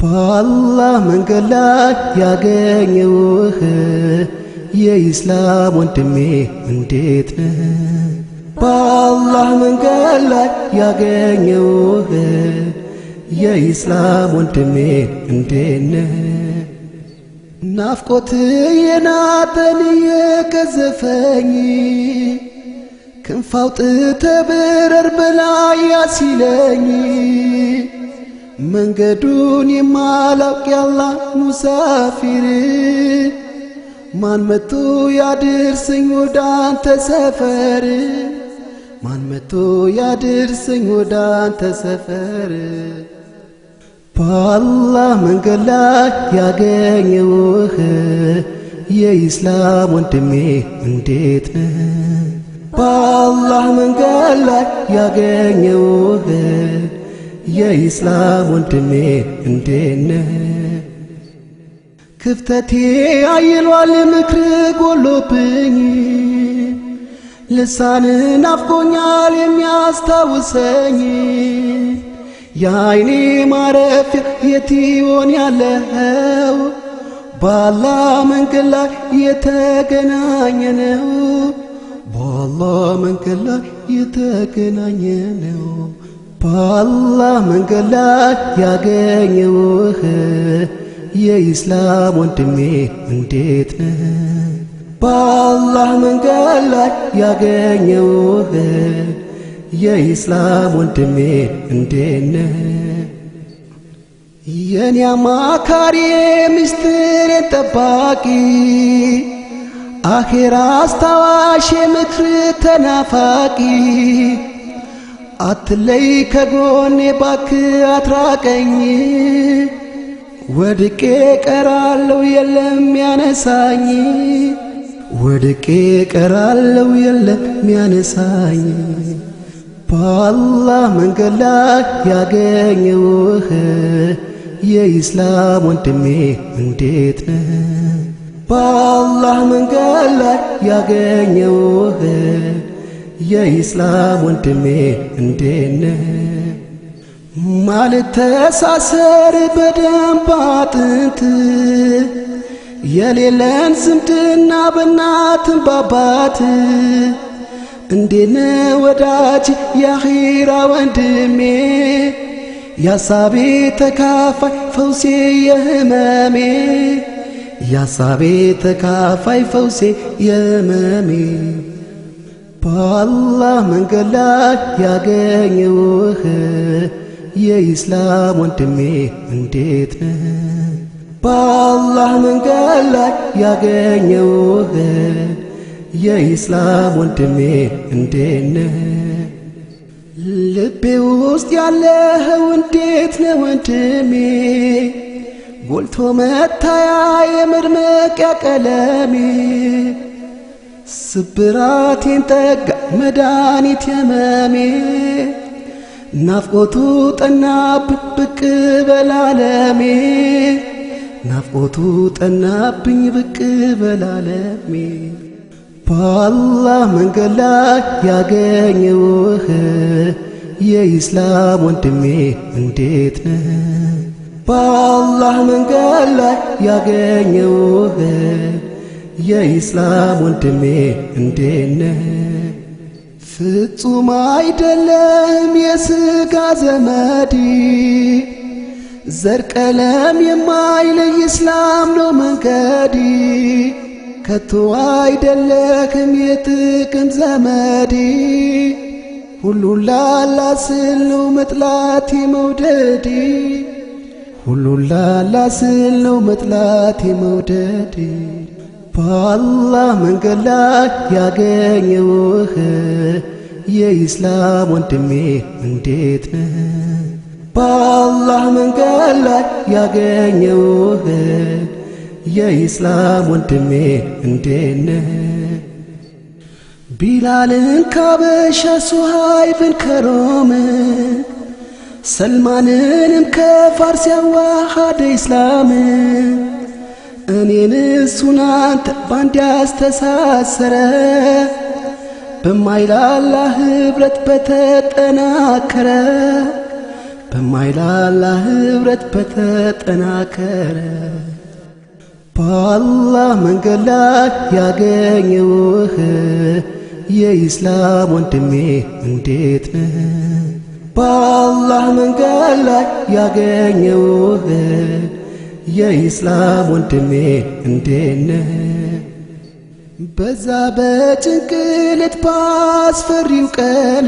በአላህ መንገድ ላይ ያገኘውህ የኢስላም ወንድሜ እንዴት ነህ? በአላህ መንገድ ላይ ያገኘውህ የኢስላም ወንድሜ እንዴት ነህ? ናፍቆት የናጠን የገዘፈኝ ክንፍ አውጥተህ ብረር በላይ ያሲለኝ መንገዱን የማላውቅ ያላህ ሙሳፊር ማን መጥቶ ያድርሰኝ ወደ አንተ ሰፈር? ማን መጥቶ ያድርሰኝ ወደ አንተ ሰፈር? በአላህ መንገድ ላይ ያገኘውህ የኢስላም ወንድሜ እንዴት ነህ? በአላህ መንገድ ላይ ያገኘውህ የኢስላም ወንድሜ እንዴት ነህ? ክፍተቴ አይሏል ምክር ጎሎብኝ ልሳን ናፍቆኛል የሚያስታውሰኝ የዓይኔ ማረፊያ የት ይሆን ያለኸው? በአላህ መንገድ ላይ የተገናኘነው በአላህ መንገድ ላይ የተገናኘነው በአላህ መንገድ ላይ ያገኘውህ የኢስላም ወንድሜ እንዴት ነህ? በአላህ መንገድ ላይ ያገኘውህ የኢስላም ወንድሜ እንዴት ነህ? የኔ አማካሪ ምስጢሬን ጠባቂ አኼራ አስታዋሽ ምክር ተናፋቂ አትለይ ከጎኔ እባክህ አትራቀኝ ወድቄ ቀራለው የለም ያነሳኝ ወድቄ ቀራለው የለም ያነሳኝ በአላህ መንገድ ላይ ያገኘውህ የኢስላም ወንድሜ እንዴት ነህ? በአላህ መንገድ ላይ ያገኘውህ የኢስላም ወንድሜ እንዴት ነህ? ማልተሳሰር በደንብ አጥንት የሌለን ዝምድና በእናትም ባባት እንዴት ነህ ወዳጅ የአኺራ ወንድሜ ያሳቤ ተካፋይ ፈውሴ የህመሜ ያሳቤ ተካፋይ ፈውሴ የህመሜ በአላህ መንገድ ላይ ያገኘውህ የኢስላም ወንድሜ እንዴት ነህ? በአላህ መንገድ ላይ ያገኘውህ የኢስላም ወንድሜ እንዴት ነህ? ልቤ ውስጥ ያለኸው እንዴት ነህ ወንድሜ? ጎልቶ መታያ የመድመቂያ ቀለሜ ስብራቴን ጠጋ መድኃኒት የመሜ ናፍቆቱ ጠናብኝ ብቅ በላለሜ ናፍቆቱ ጠናብኝ ብቅ በላለሜ በአላህ መንገድ ላይ ያገኘውህ የኢስላም ወንድሜ እንዴት ነህ? በአላህ መንገድ ላይ ያገኘውህ የኢስላም ወንድሜ እንዴት ነህ? ፍጹም አይደለም የሥጋ ዘመድ ዘር ቀለም የማይለይ ኢስላም ነው መንገድ ከቶ አይደለክም የጥቅም ዘመድ ሁሉን ላላ ስል ነው መጥላቴ መውደድ ሁሉን ላላ ስል ነው መጥላቴ መውደድ በአላህ መንገድ ላይ ያገኘውህ የኢስላም ወንድሜ እንዴት ነህ? በአላህ መንገድ ላይ ያገኘውህ የኢስላም ወንድሜ እንዴት ነህ? ቢላልን ካበሻ ሱሃይብን ከሮም ሰልማንንም ከፋርስ ያዋሃደ ኢስላም እኔን እሱን አንተ ባንድ ያስተሳሰረ በማይላላ ህብረት በተጠናከረ በማይላላ ህብረት በተጠናከረ በአላህ መንገድ ላይ ያገኘውህ የኢስላም ወንድሜ እንዴት ነህ? በአላህ መንገድ ላይ ያገኘውህ የኢስላም ወንድሜ እንዴት ነህ? በዛ በጭንቅለት ባስፈሪው ቀን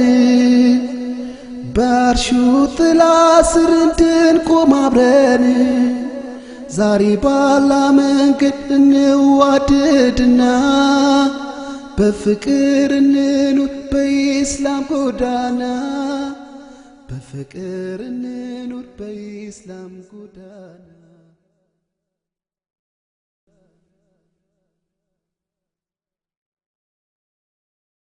በአርሹ ጥላ ስር እንድንቆም አብረን ዛሬ በአላህ መንገድ እንዋደድና በፍቅር እንኑር በኢስላም ጎዳና በፍቅር እንኑር በኢስላም ጎዳና